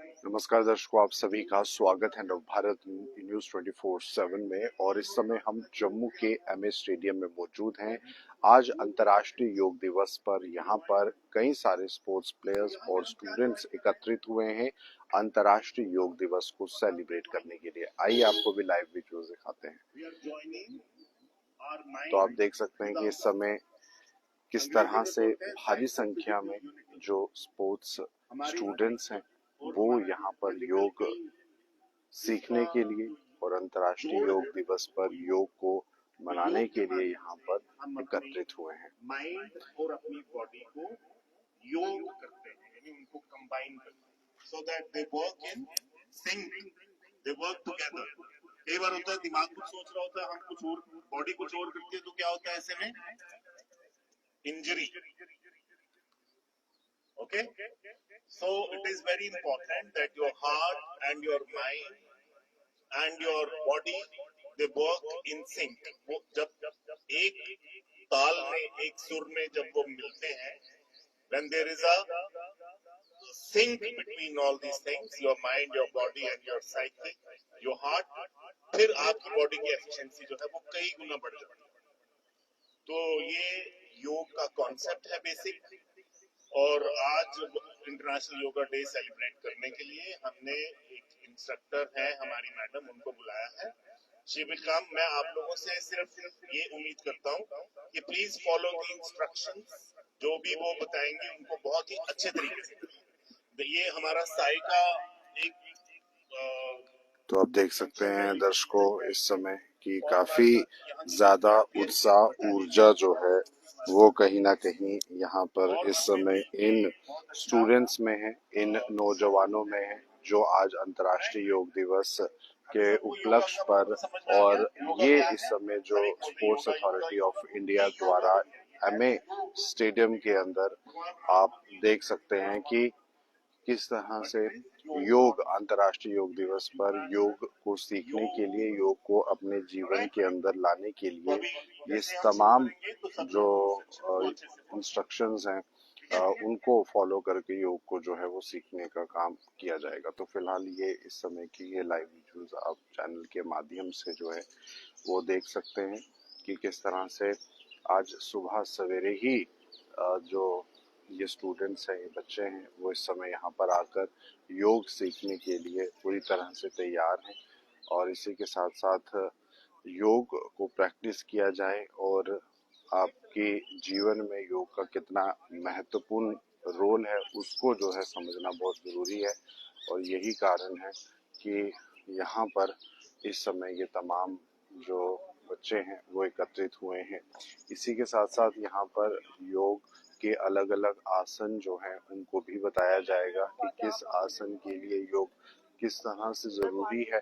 नमस्कार दर्शकों, आप सभी का स्वागत है नवभारत न्यूज 24/7 में। और इस समय हम जम्मू के एमए स्टेडियम में मौजूद हैं। आज अंतर्राष्ट्रीय योग दिवस पर यहाँ पर कई सारे स्पोर्ट्स प्लेयर्स और स्टूडेंट्स एकत्रित हुए हैं अंतर्राष्ट्रीय योग दिवस को सेलिब्रेट करने के लिए। आइए आपको भी लाइव वीडियोस दिखाते हैं। तो आप देख सकते हैं कि इस समय किस तरह से भारी संख्या में जो स्पोर्ट्स स्टूडेंट्स हैं वो यहाँ पर योग सीखने के लिए और अंतर्राष्ट्रीय योग दिवस पर योग को मनाने के लिए यहाँ पर एकत्रित हुए हैं। माइंड और अपनी बॉडी को योग करते हैं, यानी उनको कंबाइन करते हैं, so that they work in sync, they work together. कई बार होता है दिमाग कुछ सोच रहा होता है, हम कुछ और, बॉडी कुछ और करती है, तो क्या होता है ऐसे में? Injury. Okay, so it is very important that your heart and your mind and your body they work in sync. वो जब एक ताल में, एक सुर में जब वो मिलते हैं, when there is a sync between all these things, your mind, your body and your psyche, your heart, फिर आपकी बॉडी की एफिशिएंसी जो है वो कई गुना बढ़ जाती है। तो ये योग का कॉन्सेप्ट है बेसिक। और आज इंटरनेशनल योगा डे सेलिब्रेट करने के लिए हमने एक इंस्ट्रक्टर है हमारी मैडम, उनको बुलाया है। She will come. मैं आप लोगों से सिर्फ ये उम्मीद करता हूँ कि प्लीज फॉलो द इंस्ट्रक्शंस, जो भी वो बताएंगे उनको बहुत ही अच्छे तरीके से। ये हमारा साई का एक तो आप देख सकते हैं दर्शकों इस समय कि काफी ज्यादा उत्साह ऊर्जा जो है वो कहीं ना कहीं यहाँ पर इस समय इन स्टूडेंट्स में है, इन नौजवानों में है जो आज अंतर्राष्ट्रीय योग दिवस के उपलक्ष्य पर। और ये इस समय जो स्पोर्ट्स अथॉरिटी ऑफ इंडिया द्वारा एमए स्टेडियम के अंदर आप देख सकते हैं कि किस तरह से योग अंतर्राष्ट्रीय योग दिवस पर योग को सीखने के लिए, योग को अपने जीवन के अंदर लाने के लिए ये तमाम जो इंस्ट्रक्शंस हैं उनको फॉलो करके योग को जो है वो सीखने का काम किया जाएगा। तो फिलहाल ये इस समय की ये लाइव वीडियोस आप चैनल के माध्यम से जो है वो देख सकते हैं कि किस तरह से आज सुबह सवेरे ही जो ये स्टूडेंट्स हैं, ये बच्चे हैं, वो इस समय यहाँ पर आकर योग सीखने के लिए पूरी तरह से तैयार हैं। और इसी के साथ साथ योग को प्रैक्टिस किया जाए और आपके जीवन में योग का कितना महत्वपूर्ण रोल है उसको जो है समझना बहुत ज़रूरी है। और यही कारण है कि यहाँ पर इस समय ये तमाम जो बच्चे हैं वो एकत्रित हुए हैं। इसी के साथ साथ यहाँ पर योग के अलग अलग आसन जो हैं उनको भी बताया जाएगा कि किस आसन के लिए योग किस तरह से ज़रूरी है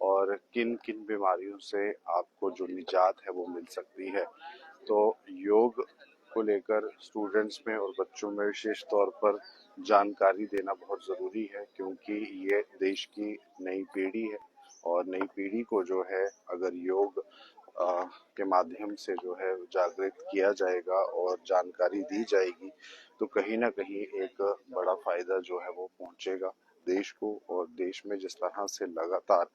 और किन किन बीमारियों से आपको जो निजात है वो मिल सकती है। तो योग को लेकर स्टूडेंट्स में और बच्चों में विशेष तौर पर जानकारी देना बहुत ज़रूरी है, क्योंकि ये देश की नई पीढ़ी है और नई पीढ़ी को जो है अगर योग के माध्यम से जो है जागृत किया जाएगा और जानकारी दी जाएगी तो कहीं ना कहीं एक बड़ा फायदा जो है वो पहुंचेगा देश को। और देश में जिस तरह से लगातार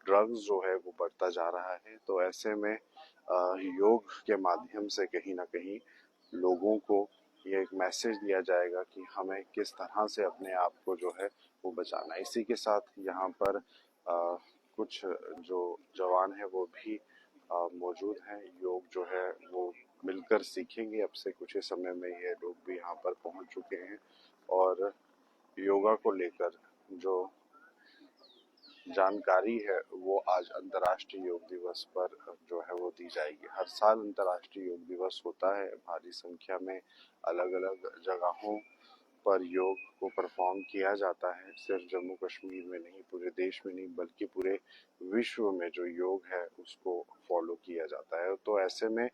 ड्रग्स जो है वो बढ़ता जा रहा है, तो ऐसे में योग के माध्यम से कहीं ना कहीं लोगों को ये एक मैसेज दिया जाएगा कि हमें किस तरह से अपने आप को जो है वो बचाना है। इसी के साथ यहाँ पर कुछ जो जवान है वो भी मौजूद हैं। योग जो है वो मिलकर सीखेंगे। अब से कुछ ही समय में ये लोग भी यहाँ पर पहुँच चुके हैं और योगा को लेकर जो जानकारी है वो आज अंतर्राष्ट्रीय योग दिवस पर जो है वो दी जाएगी। हर साल अंतर्राष्ट्रीय योग दिवस होता है, भारी संख्या में अलग अलग जगहों पर योग को परफॉर्म किया जाता है। सिर्फ जम्मू कश्मीर में नहीं, पूरे देश में नहीं बल्कि पूरे विश्व में जो योग है उसको फॉलो किया जाता है। तो ऐसे में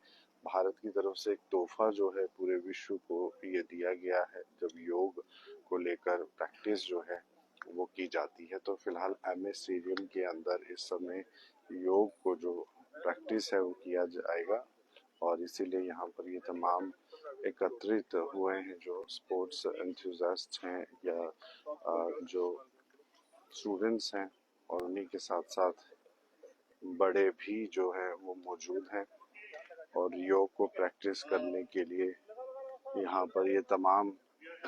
भारत की तरफ से एक तोहफा जो है पूरे विश्व को ये दिया गया है जब योग को लेकर प्रैक्टिस जो है वो की जाती है। तो फिलहाल एमए स्टेडियम के अंदर इस समय योग को जो प्रैक्टिस है वो किया जाएगा और इसीलिए यहाँ पर ये तमाम एकत्रित हुए हैं जो स्पोर्ट्स एंथुसियास्ट हैं या जो स्टूडेंट्स हैं और उन्हीं के साथ साथ बड़े भी जो हैं वो मौजूद हैं और योग को प्रैक्टिस करने के लिए यहाँ पर ये तमाम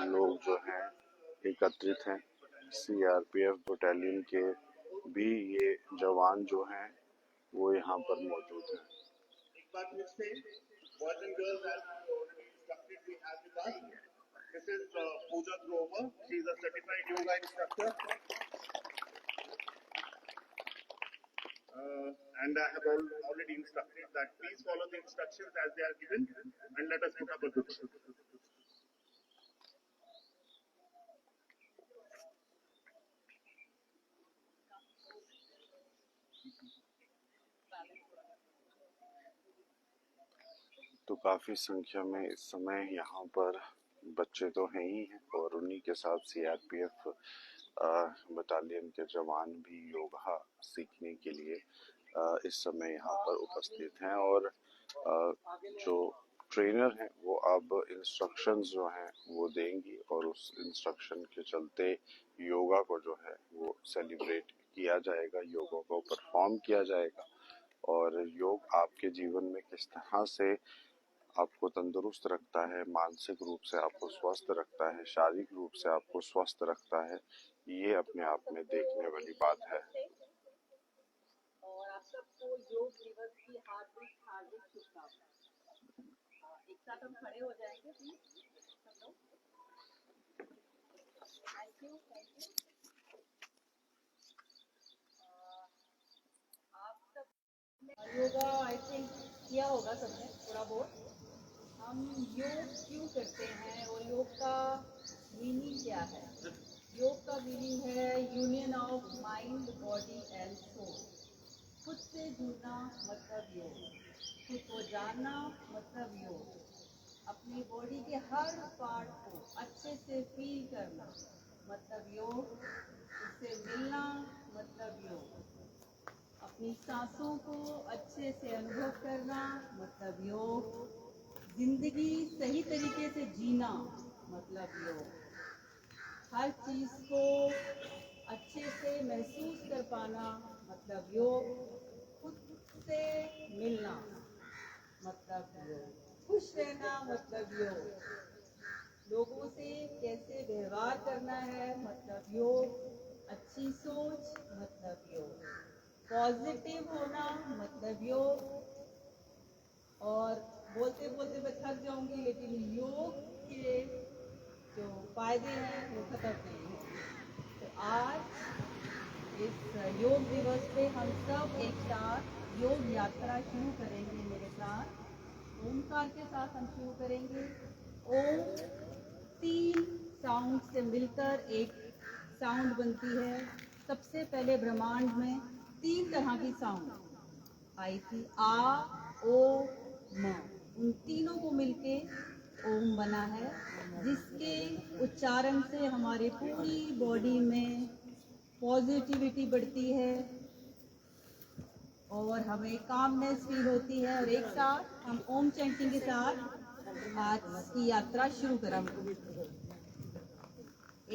लोग जो हैं एकत्रित हैं। सीआरपीएफ बटालियन के भी ये जवान जो हैं वो यहाँ पर मौजूद हैं। But we say, boys and girls, as we already instructed, we have with us. This is Pooja Grover. She is a certified yoga instructor. And I have already instructed that please follow the instructions as they are given and let us put up a good show. तो काफ़ी संख्या में इस समय यहाँ पर बच्चे तो हैं ही हैं और उन्हीं के साथ सीआरपीएफ बटालियन के जवान भी योगा सीखने के लिए इस समय यहाँ पर उपस्थित हैं और जो ट्रेनर हैं वो अब इंस्ट्रक्शंस जो हैं वो देंगी और उस इंस्ट्रक्शन के चलते योगा को जो है वो सेलिब्रेट किया जाएगा, योगा को परफॉर्म किया जाएगा और योग आपके जीवन में किस तरह से आपको तंदुरुस्त रखता है, मानसिक रूप से आपको स्वस्थ रखता है, शारीरिक रूप से आपको स्वस्थ रखता है, ये अपने आप में देखने वाली बात है। और आप सबको योग दिवस की हार्दिक शुभकामनाएं। एक साथ हम खड़े हो जाएंगे प्लीज सब लोग। Thank you. आप सब योगा आई थिंक किया होगा सबने थोड़ा बहुत। हम योग क्यों करते हैं और योग का मीनिंग क्या है? योग का मीनिंग है union of mind, body and soul. खुद से जुड़ना मतलब योग, खुद को जानना मतलब योग, अपनी बॉडी के हर पार्ट को अच्छे से फील करना मतलब योग, उससे मिलना मतलब योग, अपनी सांसों को अच्छे से अनुभव करना मतलब योग, जिंदगी सही तरीके से जीना मतलब योग, हर चीज़ को अच्छे से महसूस कर पाना मतलब योग, खुद से मिलना मतलब योग, खुश रहना मतलब योग, लोगों से कैसे व्यवहार करना है मतलब योग, अच्छी सोच मतलब योग, पॉजिटिव होना मतलब योग। और बोलते बोलते मैं थक जाऊंगी, लेकिन योग के जो फायदे हैं वो खत्म नहीं है। तो आज इस योग दिवस पे हम सब एक साथ योग यात्रा शुरू करेंगे। मेरे साथ ओमकार के साथ हम शुरू करेंगे। ओम 3 साउंड से मिलकर एक साउंड बनती है। सबसे पहले ब्रह्मांड में 3 तरह की साउंड आई थी, आ, ओ, म। उन तीनों को मिलके ओम बना है, जिसके उच्चारण से हमारी पूरी बॉडी में पॉजिटिविटी बढ़ती है और हमें कामनेस फील होती है। और एक साथ हम ओम चैंटिंग के साथ आज की यात्रा शुरू करेंगे।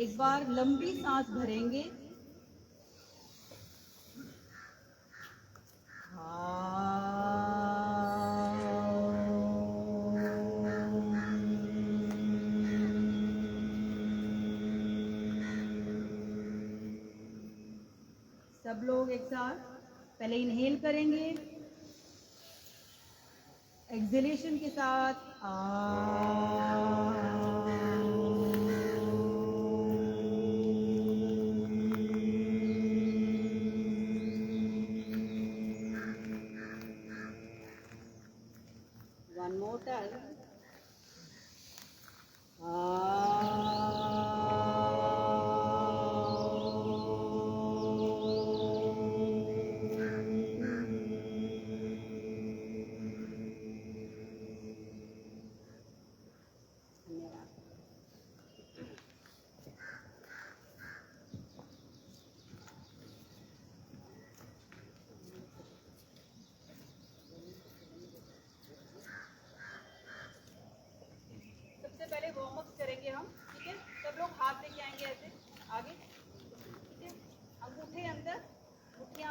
एक बार लंबी सांस भरेंगे, सब लोग एक साथ पहले इनहेल करेंगे, एक्सहेलेशन के साथ वन मोर टाइम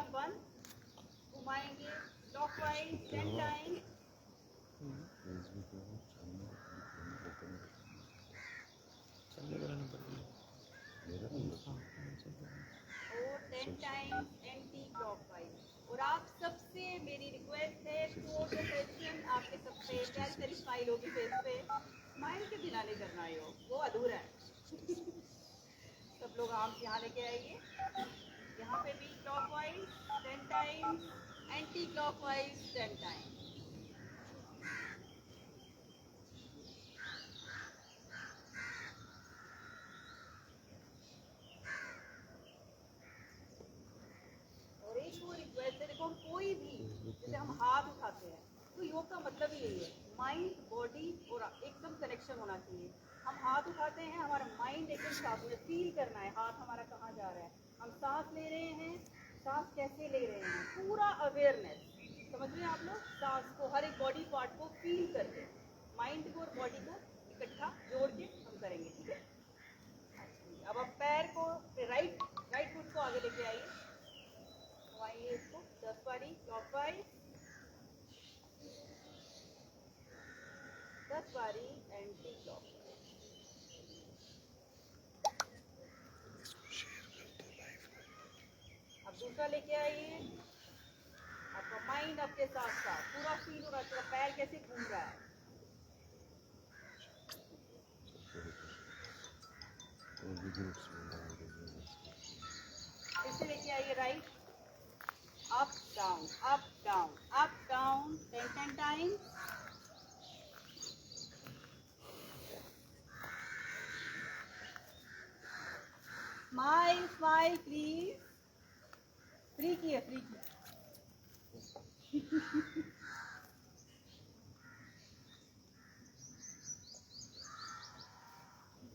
हम 1 घुमाएंगे क्लॉकवाइज 10 टाइम और 10 टाइम्स एंटी क्लॉकवाइज। और आप सबसे मेरी रिक्वेस्ट है थ्रू द सेशन आपके सब पे क्या स्माइल होगी फेस पे, स्माइल के बिना नहीं करना योग, वो अधूरा है। सब लोग आर्म्स यहाँ लेके आइए, यहाँ पे भी clockwise 10 times anti clockwise 10 times. और एक और रिक्वेस्ट है, देखो हम कोई भी जैसे हम हाथ उठाते हैं तो योग का मतलब ही यही है, माइंड बॉडी और एकदम कनेक्शन होना चाहिए। हम हाथ उठाते हैं, हमारा माइंड एकदम साफ में फील करना है हाथ हमारा कहाँ जा रहा है, हम सांस ले रहे हैं, सांस कैसे ले रहे हैं, पूरा अवेयरनेस, समझ रहे हैं आप लोग, सांस को हर एक बॉडी पार्ट को फील करके माइंड को और बॉडी को इकट्ठा जोड़ के हम करेंगे, ठीक है। अच्छा, अब आप पैर को राइट फुट को आगे लेके आइए, आइए इसको 10 बारी क्लॉकवाइज, 10 बारी एंटी क्लॉकवाइज। अब दूसरा लेके आइए, आपका माइंड आपके साथ साथ पूरा फील हो रहा है, पैर कैसे घूम रहा है। फिर से लेके आइए right, up down up down up down 10 times. Smile smile please, free की है, फ्री की। ठीक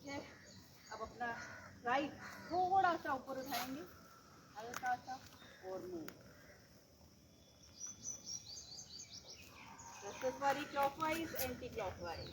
है, अब अपना राइट थोड़ा सा ऊपर उठाएंगे, हल्का सा, और मूव 10 बारी क्लॉकवाइज एंटी क्लॉकवाइज।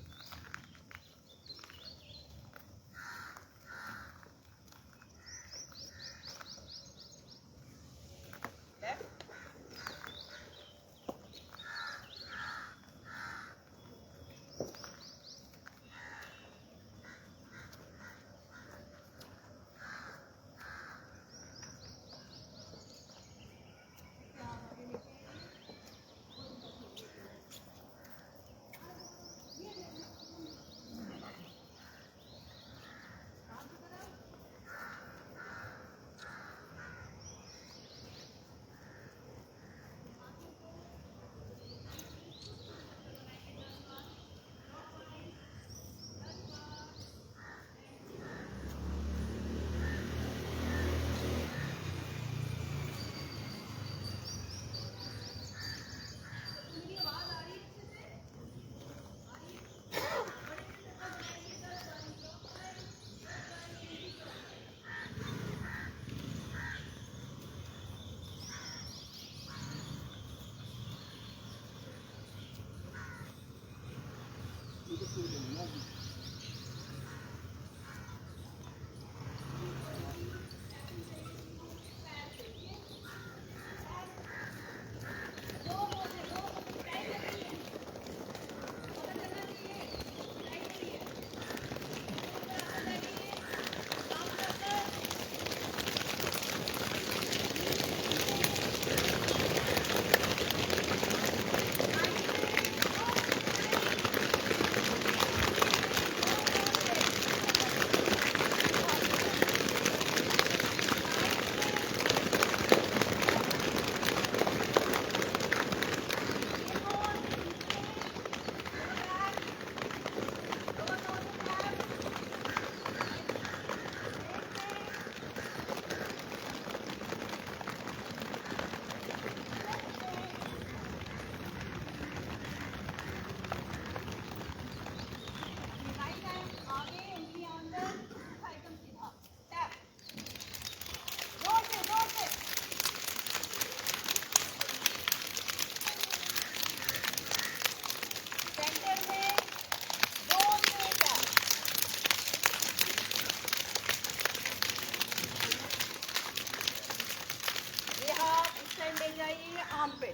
चले जाइए आर्म पे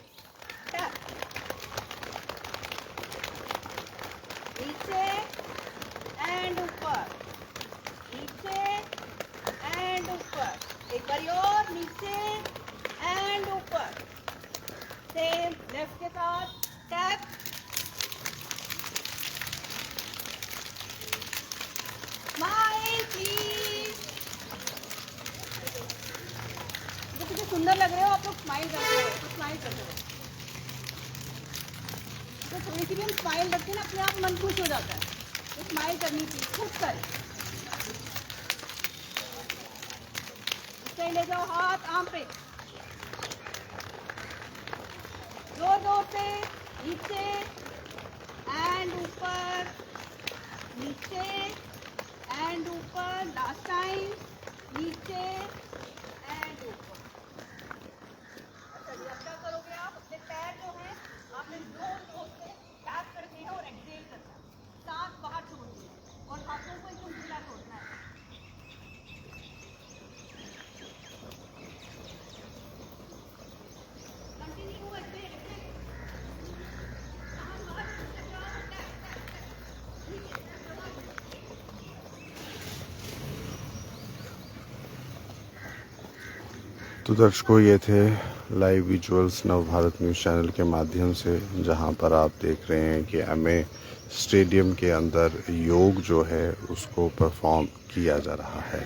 टैप, नीचे एंड ऊपर, नीचे एंड ऊपर, एक बार और नीचे एंड ऊपर, सेम लेफ्ट के साथ टैप, स्माइल प्लीज। जो कितने सुंदर लग रहे हो आप लोग, स्माइल करते हो तो स्माइल करते हो, तो थोड़ी सी भी हम स्माइल रखते हैं ना अपने आप मन खुश हो जाता है, तो स्माइल करनी चाहिए खुद करें। ले जाओ हाथ आर्म पे, जोर जोर से नीचे एंड ऊपर, नीचे एंड ऊपर, लास्ट टाइम नीचे एंड ऊपर। चलिए अब क्या करोगे आप, अपने पैर जो है आपने जोर जोर से टैप करते हैं और एक्सहेल करना है, सांस बाहर छोड़नी है और हाथों को एकदम खुला छोड़ना है। कंटिन्यू ऐसे तो दर्शकों, ये थे live visuals Navbharat news channel के माध्यम से, जहां पर आप देख रहे हैं कि एमए स्टेडियम के अंदर योग जो है उसको परफॉर्म किया जा रहा है।